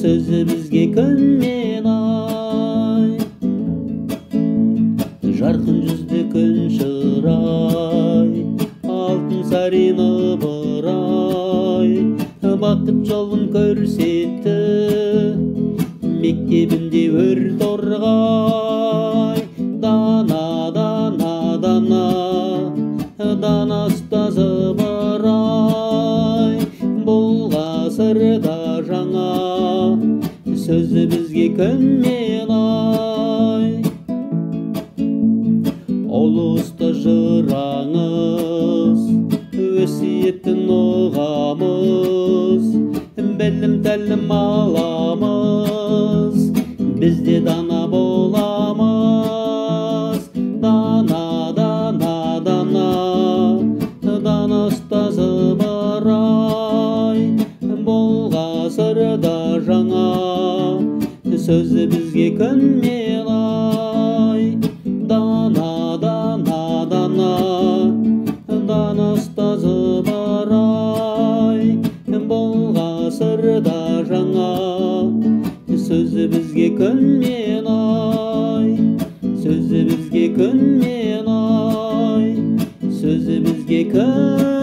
сөзі бізге көнмен ай. Жарқын жүзді күн шырай, алтын сарин ыбырай, бақыт жолын көрсетті, мектебінде өр торғай. Дана, дана, дана, дана ұстазы барай, бұл ғасырда жаңа сөзі бізге көнмен ай. Ұлы ұста жыраңыз, өсиетін ұғамыз, білім тәлім аламыз, бізде дана боламыз. Дана, дана, дана, дана ұстазы барай, бұл ғасырда жаңа сөзі бізге көнмен ай. Дана, дана, дана, дана ұстазы барай, бұл ғасырда жаңа сөзі бізге көнмен ай. Сөзі бізге көнмен ай, сөзі бізге көнмен ай.